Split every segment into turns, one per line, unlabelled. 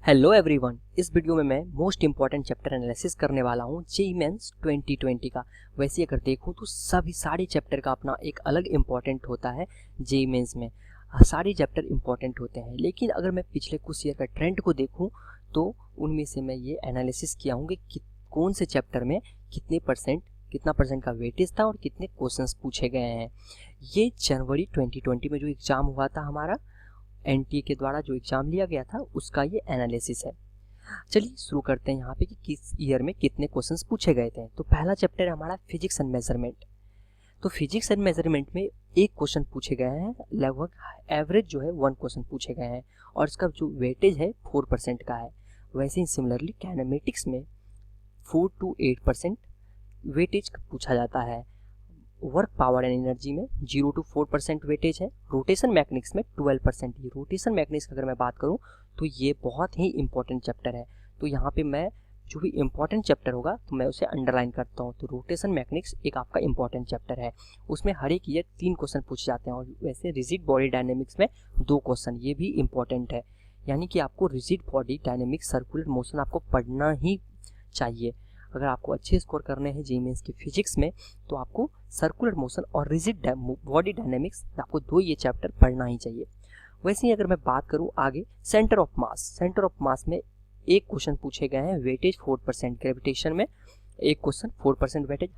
Hello everyone, इस video में मैं मोस्ट इंपॉर्टेंट चैप्टर एनालिसिस करने वाला हूँ जेईई मेंस 2020 का। वैसे अगर देखूँ तो सारे चैप्टर का अपना एक अलग इंपॉर्टेंट होता है। जेईई मेंस में सारे चैप्टर इंपॉर्टेंट होते हैं, लेकिन अगर मैं पिछले कुछ ईयर का ट्रेंड को देखूँ तो उनमें से मैं ये एनालिसिस किया हूँ कि कौन से चैप्टर में कितना परसेंट का वेटेज था और कितने क्वेश्चंस पूछे गए हैं। ये जनवरी 2020 में जो एग्ज़ाम हुआ था हमारा एनटीए के द्वारा जो एग्ज़ाम लिया गया था उसका ये एनालिसिस है। चलिए शुरू करते हैं यहाँ पे कि किस ईयर में कितने क्वेश्चंस पूछे गए थे। तो पहला चैप्टर है हमारा फिजिक्स एंड मेजरमेंट। तो फिजिक्स एंड मेजरमेंट में एक क्वेश्चन पूछे गए हैं, लगभग एवरेज जो है 1 क्वेश्चन पूछे गए हैं और इसका जो वेटेज है 4% का है। वैसे ही सिमिलरली काइनेमेटिक्स में 4 to 8% वेटेज पूछा जाता है। वर्क पावर एंड एनर्जी में 0 to 4% वेटेज है। रोटेशन मैकेनिक्स में 12%। ये रोटेशन मैकेनिक्स अगर मैं बात करूं तो ये बहुत ही इंपॉर्टेंट चैप्टर है। तो यहाँ पे मैं जो भी इंपॉर्टेंट चैप्टर होगा तो मैं उसे अंडरलाइन करता हूँ। तो रोटेशन मैकेनिक्स एक आपका इंपॉर्टेंट चैप्टर है, उसमें हर एक ईयर 3 क्वेश्चन पूछे जाते हैं। और वैसे रिजिड बॉडी डायनेमिक्स में 2 क्वेश्चन, ये भी इंपॉर्टेंट है। यानी कि आपको rigid body dynamics circular motion आपको पढ़ना ही चाहिए। अगर आपको अच्छे स्कोर करने हैं जेईई मेंस की फिजिक्स में तो आपको सर्कुलर मोशन और रिजिड बॉडी डायनेमिक्स आपको 2 ये चैप्टर पढ़ना ही चाहिए। वैसे ही अगर मैं बात करूं आगे सेंटर ऑफ मास में एक क्वेश्चन पूछे गए हैं, वेटेज 4%। ग्रेविटेशन में एक क्वेश्चन 4% वेटेज।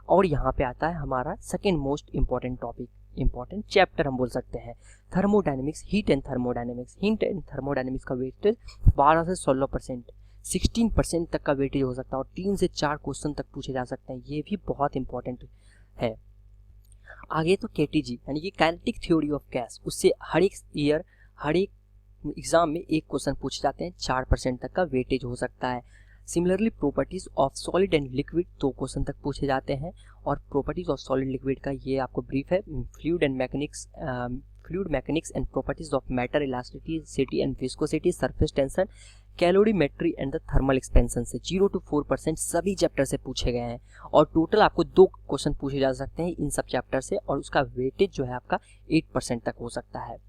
और यहाँ पे आता है हमारा सेकेंड मोस्ट इंपॉर्टेंट चैप्टर हम बोल सकते हैं, थर्मोडायनेमिक्स, हीट एंड थर्मोडायनेमिक्स का वेटेज 12 से 16%, 16% तक का वेटेज हो सकता है और 3 से 4 क्वेश्चन तक पूछे जा सकते हैं। ये भी बहुत इंपॉर्टेंट है। आगे तो केटीजी यानी कि काइनेटिक थ्योरी ऑफ गैस, उससे हर एक एग्जाम में एक क्वेश्चन पूछे जाते हैं, 4% तक का वेटेज हो सकता है। Similarly properties of solid and liquid 2 question तक पूछे जाते हैं। और प्रॉपर्टीज ऑफ सॉलिड लिक्विड का ये आपको ब्रीफ है, fluid mechanics and properties of matter, elasticity and viscosity, surface tension, calorimetry and the thermal expansion से 0 to 4% सभी चैप्टर से पूछे गए हैं। और टोटल आपको 2 क्वेश्चन पूछे जा सकते हैं इन सब चैप्टर से और उसका वेटेज जो है आपका 8% तक हो सकता है।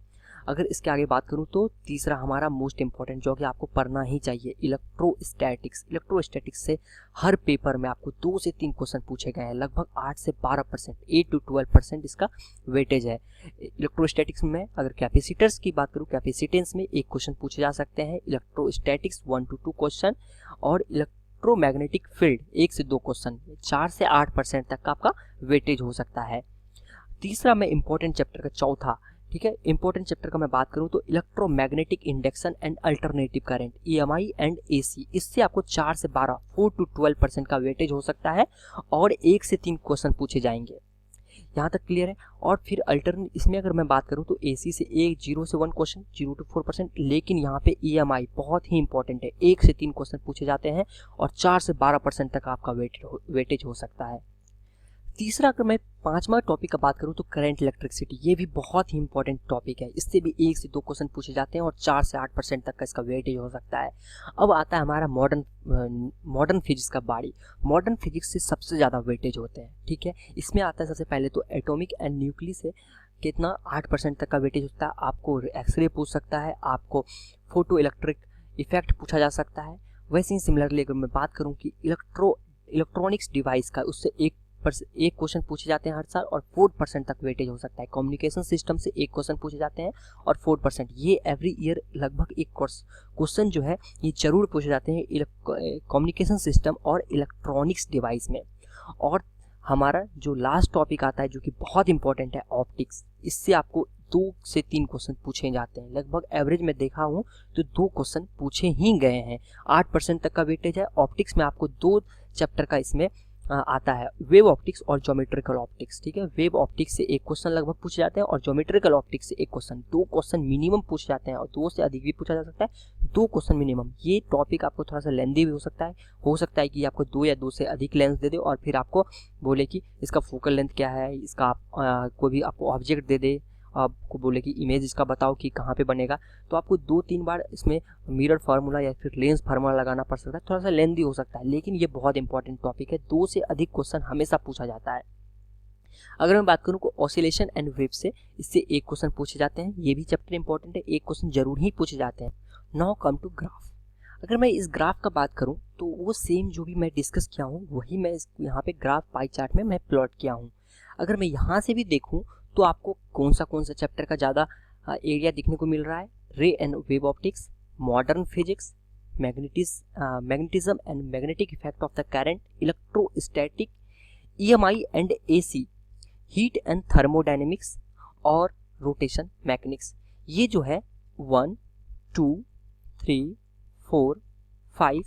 अगर इसके आगे बात करूं तो तीसरा हमारा मोस्ट इंपॉर्टेंट जो कि आपको पढ़ना ही चाहिए, इलेक्ट्रोस्टैटिक्स से हर पेपर में आपको 2 से 3 क्वेश्चन पूछे गए हैं, लगभग 8 से 12%, 8 to 12% इसका वेटेज है। इलेक्ट्रोस्टैटिक्स में अगर कैपेसिटर्स की बात करूं, कैपेसिटेंस में एक क्वेश्चन पूछे जा सकते हैं, इलेक्ट्रोस्टैटिक्स 1 to 2 क्वेश्चन, और इलेक्ट्रोमैग्नेटिक फील्ड 1 से 2 क्वेश्चन, 4 से 8% तक का आपका वेटेज हो सकता है। तीसरा मैं इंपॉर्टेंट चैप्टर का चौथा, ठीक है, इंपॉर्टेंट चैप्टर का मैं बात करूं तो electromagnetic induction and alternative current, EMI and AC, इससे आपको 4 से 12, 4 to 12% का वेटेज हो सकता है और 1 से 3 क्वेश्चन पूछे जाएंगे। यहाँ तक क्लियर है। और फिर इसमें अगर मैं बात करूं तो एसी से 0 से 1 क्वेश्चन, 0 to 4%, लेकिन यहाँ पे ईएमआई बहुत ही इंपॉर्टेंट है, 1 से 3 क्वेश्चन पूछे जाते हैं और 4 से 12% तक आपका वेटेज हो सकता है। तीसरा अगर मैं 5वां टॉपिक का बात करूं तो करंट इलेक्ट्रिसिटी, ये भी बहुत ही इंपॉर्टेंट टॉपिक है, इससे भी 1 से 2 क्वेश्चन पूछे जाते हैं और 4 से 8% तक का इसका वेटेज हो सकता है। अब आता है हमारा मॉडर्न फिजिक्स का बारी। मॉडर्न फिजिक्स से सबसे ज़्यादा वेटेज होते हैं, ठीक है। इसमें आता है सबसे पहले तो एटॉमिक एंड न्यूक्लियस से कितना 8% तक का वेटेज होता है। आपको एक्सरे पूछ सकता है, आपको फोटो इलेक्ट्रिक इफेक्ट पूछा जा सकता है। वैसे ही सिमिलरली अगर मैं बात करूँ कि इलेक्ट्रॉनिक्स डिवाइस का, उससे एक क्वेश्चन पूछे जाते हैं हर साल और 4% तक वेटेज हो सकता है। कम्युनिकेशन सिस्टम से एक क्वेश्चन पूछे जाते हैं और 4%, ये एवरी ईयर लगभग एक क्वेश्चन जो है ये जरूर पूछे जाते हैं कम्युनिकेशन सिस्टम और इलेक्ट्रॉनिक्स डिवाइस में। और हमारा जो लास्ट टॉपिक आता है जो कि बहुत इंपॉर्टेंट है, ऑप्टिक्स, इससे आपको 2 से 3 क्वेश्चन पूछे जाते हैं, लगभग एवरेज में देखा हूँ तो 2 क्वेश्चन पूछे ही गए हैं। 8% तक का वेटेज है। ऑप्टिक्स में आपको 2 चैप्टर का इसमें आता है, वेव ऑप्टिक्स और ज्योमेट्रिकल ऑप्टिक्स, ठीक है। वेव ऑप्टिक्स से एक क्वेश्चन लगभग पूछे जाते हैं और ज्योमेट्रिकल ऑप्टिक्स से एक क्वेश्चन, 2 क्वेश्चन मिनिमम पूछे जाते हैं और 2 से अधिक भी पूछा जा सकता है, 2 क्वेश्चन मिनिमम। ये टॉपिक आपको थोड़ा सा लेंदी भी हो सकता है कि आपको 2 या 2 से अधिक लेंस दे दे और फिर आपको बोले कि इसका फोकल लेंथ क्या है, इसका कोई भी आपको ऑब्जेक्ट दे दे, आपको बोले कि इमेज इसका बताओ कि कहाँ पे बनेगा, तो आपको 2-3 बार इसमें मिरर फार्मूला या फिर लेंस फार्मूला लगाना पड़ सकता है, थोड़ा सा लेंदी हो सकता है, लेकिन ये बहुत इंपॉर्टेंट टॉपिक है। 2 से अधिक क्वेश्चन हमेशा पूछा जाता है। अगर मैं बात करूँ ऑसिलेशन एंड वेव से, इससे एक क्वेश्चन पूछे जाते हैं, ये भी चैप्टर इंपॉर्टेंट है, एक क्वेश्चन जरूर ही पूछे जाते हैं। Now come to graph. अगर मैं इस ग्राफ का बात करूं तो वो सेम जो भी मैं डिस्कस किया हूं वही मैं यहाँ पे ग्राफ पाई चार्ट में मैं प्लॉट किया हूं। अगर मैं यहाँ से भी देखूं तो आपको कौन सा चैप्टर का ज़्यादा एरिया देखने को मिल रहा है, रे and wave optics, modern physics, magnetism and magnetic effect of the current, electrostatic, EMI and AC, heat and thermodynamics और रोटेशन मैकेनिक्स। ये जो है 1, 2, 3, 4, 5,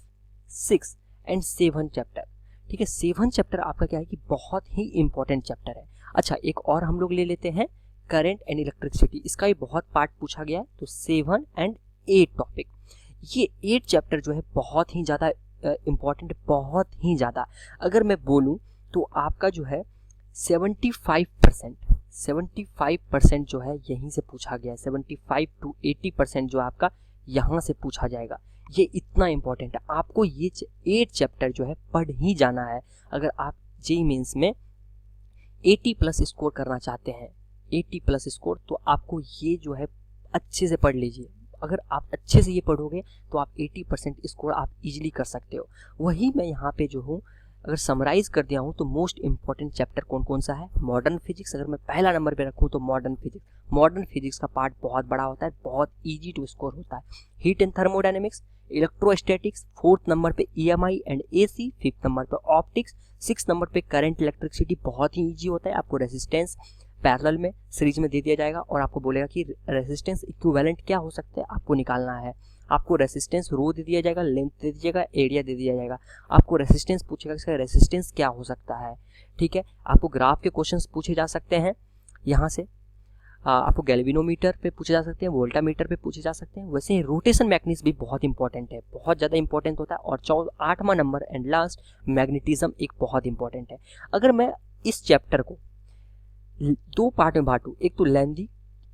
6 एंड 7 चैप्टर, ठीक है। 7 चैप्टर आपका क्या है कि बहुत ही इंपॉर्टेंट चैप्टर है। अच्छा, एक और हम लोग ले लेते हैं करंट एंड इलेक्ट्रिसिटी, इसका भी बहुत पार्ट पूछा गया है, तो 7 एंड 8 टॉपिक। ये 8 चैप्टर जो है बहुत ही ज़्यादा इंपॉर्टेंट, बहुत ही ज़्यादा। अगर मैं बोलूँ तो आपका जो है 75% जो है यहीं से पूछा गया है। 75 to 80% जो आपका यहाँ से पूछा जाएगा। ये इतना इंपॉर्टेंट है, आपको ये 8 चैप्टर जो है पढ़ ही जाना है। अगर आप जेईई मेंस में 80+ स्कोर करना चाहते हैं, 80+ स्कोर, तो आपको ये जो है अच्छे से पढ़ लीजिए। अगर आप अच्छे से ये पढ़ोगे तो आप 80% स्कोर आप इजीली कर सकते हो। वही मैं यहाँ पे जो हूँ अगर समराइज कर दिया हूँ तो मोस्ट इंपॉर्टेंट चैप्टर कौन कौन सा है, मॉडर्न फिजिक्स। अगर मैं पहला नंबर पे रखूँ तो मॉडर्न फिजिक्स का पार्ट बहुत बड़ा होता है, बहुत इजी टू स्कोर होता है। Heat and thermodynamics, electrostatics, 4th number पे EMI and AC, 5th number पे ऑप्टिक्स, 6th नंबर पे करंट इलेक्ट्रिसिटी, बहुत ही ईजी होता है। आपको रेजिस्टेंस पैरेलल में सीरीज में दे दिया जाएगा और आपको बोलेगा कि रेजिस्टेंस इक्विवेलेंट क्या हो सकता है, आपको निकालना है। आपको रेजिस्टेंस रो दे दिया जाएगा, लेंथ दे दीजिएगा, एरिया दे दिया जाएगा। आपको रेजिस्टेंस पूछेगा इसका रेजिस्टेंस क्या हो सकता है, ठीक है। आपको ग्राफ के क्वेश्चंस पूछे जा सकते हैं यहाँ से। आपको गैल्वेनोमीटर पे पूछे जा सकते हैं, वोल्टामीटर पे पूछे जा सकते हैं। वैसे ही रोटेशन मैकेनिक्स भी बहुत इंपॉर्टेंट है, बहुत ज़्यादा इंपॉर्टेंट होता है। और 8वां नंबर एंड लास्ट मैग्नेटिज्म एक बहुत इंपॉर्टेंट है। अगर मैं इस चैप्टर को 2 पार्ट में बांटूँ, एक तो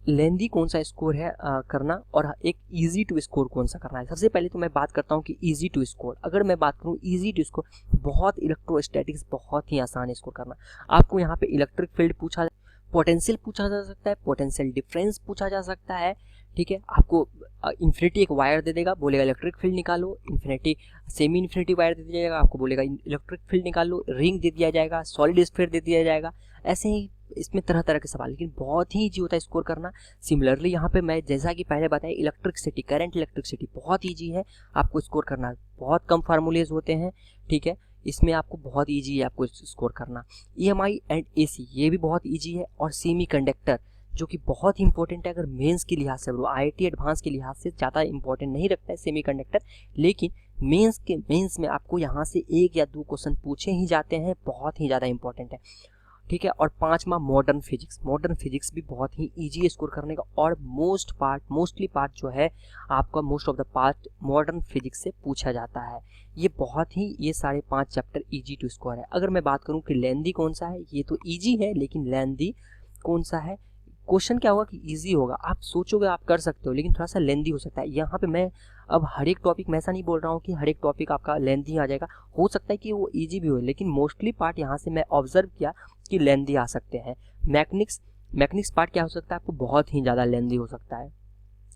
लेंदी कौन सा स्कोर है करना, और एक इजी टू स्कोर कौन सा करना है। सबसे पहले तो मैं बात करता हूँ कि इजी टू स्कोर। अगर मैं बात करूँ इजी टू स्कोर, बहुत इलेक्ट्रोस्टैटिक्स बहुत ही आसान स्कोर करना। आपको यहाँ पे इलेक्ट्रिक फील्ड पूछा, पोटेंशियल पूछा जा सकता है, पोटेंशियल डिफरेंस पूछा जा सकता है, ठीक है। आपको इन्फिनिटी एक वायर दे देगा, बोलेगा इलेक्ट्रिक फील्ड निकालो, इन्फिनिटी सेमी इन्फिनिटी वायर दे दिया जाएगा, आपको बोलेगा इलेक्ट्रिक फील्ड निकालो, रिंग दे दिया जाएगा, सॉलिड स्फीयर दे दिया जाएगा। ऐसे ही इसमें तरह तरह के सवाल, लेकिन बहुत ही ईजी होता है स्कोर करना। सिमिलरली यहाँ पे मैं जैसा कि पहले बताया, इलेक्ट्रिसिटी, करंट इलेक्ट्रिसिटी बहुत ईजी है आपको स्कोर करना, बहुत कम फार्मूलेज होते हैं, ठीक है। इसमें आपको बहुत ईजी है आपको स्कोर करना। EMI एंड AC ये भी बहुत ईजी है। और सेमी कंडक्टर जो कि बहुत ही इंपॉर्टेंट है, अगर मेंस के लिहाज से, IIT एडवांस के लिहाज से ज़्यादा इंपॉर्टेंट नहीं रखता है सेमी कंडक्टर, लेकिन मेंस में आपको यहाँ से 1 या 2 क्वेश्चन पूछे ही जाते हैं, बहुत ही ज़्यादा इंपॉर्टेंट है, ठीक है। और 5वां मॉडर्न फिजिक्स भी बहुत ही इजी स्कोर करने का। और मोस्टली पार्ट जो है आपका most of the part modern physics से पूछा जाता है। ये बहुत ही, ये 5.5 चैप्टर इजी टू स्कोर है। अगर मैं बात करूं कि लेंदी कौन सा है, ये तो इजी है, लेकिन लेंदी कौन सा है, क्वेश्चन क्या होगा कि इजी होगा, आप सोचोगे आप कर सकते हो, लेकिन थोड़ा सा लेंदी हो सकता है। यहाँ पे मैं अब हर एक टॉपिक, मैं ऐसा नहीं बोल रहा हूँ कि हर एक टॉपिक आपका लेंदी आ जाएगा, हो सकता है कि वो इजी भी हो, लेकिन मोस्टली पार्ट यहाँ से मैं ऑब्जर्व किया कि लेंदी आ सकते हैं। मैकेनिक्स पार्ट क्या हो सकता है, आपको बहुत ही ज़्यादा लेंदी हो सकता है,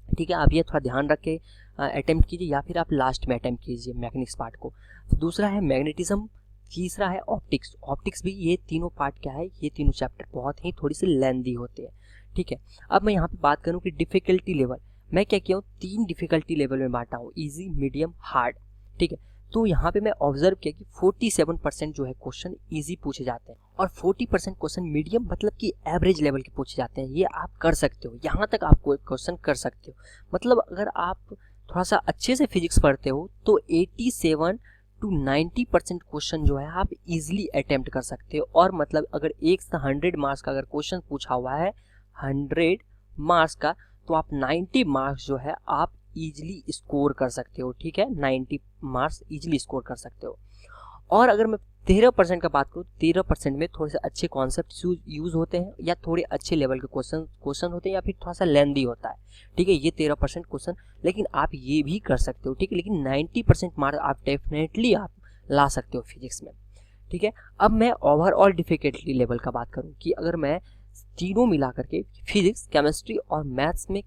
ठीक है। आप ये थोड़ा ध्यान रख के अटेम्प्ट कीजिए, या फिर आप लास्ट में अटेम्प्ट कीजिए मैकेनिक्स पार्ट को। दूसरा है मैग्नेटिज्म, तीसरा है ऑप्टिक्स भी। ये तीनों पार्ट क्या है, ये तीनों चैप्टर बहुत ही थोड़ी सी लेंदी होते हैं, ठीक है। अब मैं यहाँ पे बात करूँ कि डिफिकल्टी लेवल, मैं क्या किया हूँ, 3 डिफिकल्टी लेवल में बांटा हूँ, इजी, मीडियम, हार्ड, ठीक है। तो यहाँ पे मैं ऑब्जर्व किया कि 47% जो है क्वेश्चन इजी पूछे जाते हैं, और 40% क्वेश्चन मीडियम, मतलब कि एवरेज लेवल के पूछे जाते हैं। ये आप कर सकते हो, यहाँ तक आप कोई क्वेश्चन कर सकते हो। मतलब अगर आप थोड़ा सा अच्छे से फिजिक्स पढ़ते हो तो 87 to 90% क्वेश्चन जो है आप इजीली अटेम्प्ट कर सकते हो। और मतलब अगर 1 से 100 मार्क्स का अगर क्वेश्चन पूछा हुआ है 100 मार्क्स का, तो आप 90 मार्क्स जो है आप इजीली स्कोर कर सकते हो, ठीक है। 90 मार्क्स इजीली स्कोर कर सकते हो। और अगर मैं 13% का बात करूँ, 13% में थोड़े से अच्छे कॉन्सेप्ट यूज होते हैं, या थोड़े अच्छे लेवल के क्वेश्चन होते हैं, या फिर थोड़ा सा लेंदी होता है, ठीक है। ये 13% क्वेश्चन, लेकिन आप ये भी कर सकते हो, ठीक है। लेकिन 90% मार्क्स आप डेफिनेटली आप ला सकते हो फिजिक्स में, ठीक है। अब मैं ओवरऑल डिफिकल्टी लेवल का बात करूँ कि अगर मैं तीनों मिला करके फिजिक्स, केमिस्ट्री और मैथ्स में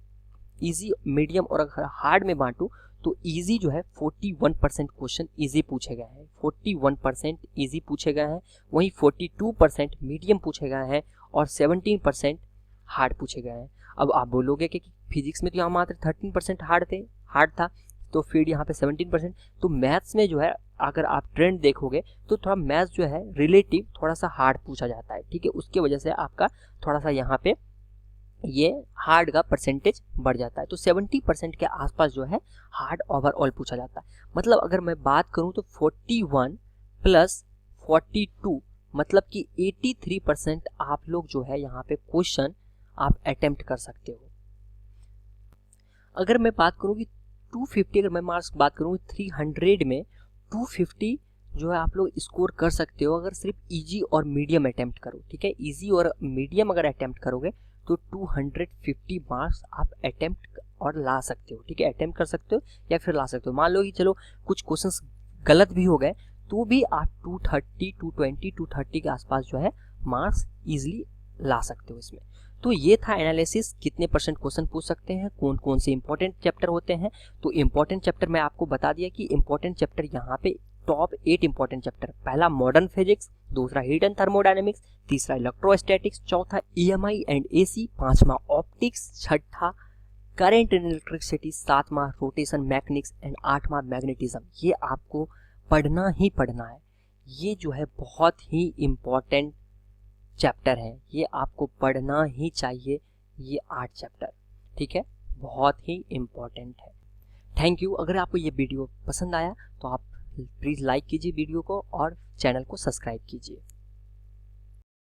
इजी, मीडियम और अगर हार्ड में बांटूं, तो इजी जो है 41% क्वेश्चन इजी पूछे गए हैं, 41% इजी पूछे गए हैं, वहीं 42% मीडियम पूछे गए हैं और 17% हार्ड पूछे गए हैं। अब आप बोलोगे कि फिजिक्स में तो यहाँ मात्र 13% हार्ड था, तो फिर यहाँ पे 17%। तो मैथ्स में जो है अगर आप ट्रेंड देखोगे तो थोड़ा मैथ्स जो है रिलेटिव थोड़ा सा हार्ड पूछा जाता है, ठीक है, उसके वजह से आपका थोड़ा सा यहाँ पे ये हार्ड का परसेंटेज बढ़ जाता है। तो 70% के आसपास जो है हार्ड ओवरऑल पूछा जाता है। मतलब अगर मैं बात करूं तो 41 प्लस 42 मतलब कि 83% आप लोग जो है यहाँ पे क्वेश्चन आप अटेम्प्ट कर सकते हो। अगर मैं बात करूं कि 250, अगर मैं मार्क्स बात करूं 300 में 250 जो है आप लोग स्कोर कर सकते हो अगर सिर्फ इजी और मीडियम अटेम्प्ट करो, ठीक है। इजी और मीडियम अगर अटेम्प्ट करोगे तो 250 मार्क्स आप अटेम्प्ट और ला सकते हो, ठीक है, अटेम्प्ट कर सकते हो या फिर ला सकते हो। मान लो कि चलो कुछ क्वेश्चंस गलत भी हो गए तो भी आप 230, 220, 230 के आसपास जो है मार्क्स इजीली ला सकते हो इसमें। तो ये था एनालिसिस, कितने परसेंट क्वेश्चन पूछ सकते हैं, कौन कौन से इंपॉर्टेंट चैप्टर होते हैं। तो इंपॉर्टेंट चैप्टर मैं आपको बता दिया कि इंपॉर्टेंट चैप्टर यहाँ पे टॉप 8 इंपॉर्टेंट चैप्टर, पहला मॉडर्न फिजिक्स, दूसरा हीट एंड थर्मोडायनेमिक्स, तीसरा इलेक्ट्रोस्टैटिक्स, चौथा EMI एंड AC, पांचवा ऑप्टिक्स, छठा करंट एंड इलेक्ट्रिसिटी, सातवां रोटेशन मैकेनिक्स एंड आठवां मैग्नेटिज्म। ये आपको पढ़ना ही पढ़ना है, ये जो है बहुत ही इम्पॉर्टेंट चैप्टर है, ये आपको पढ़ना ही चाहिए, ये 8 चैप्टर, ठीक है, बहुत ही इम्पॉर्टेंट है। Thank you. अगर आपको ये वीडियो पसंद आया तो आप प्लीज़ लाइक कीजिए वीडियो को और चैनल को सब्सक्राइब कीजिए।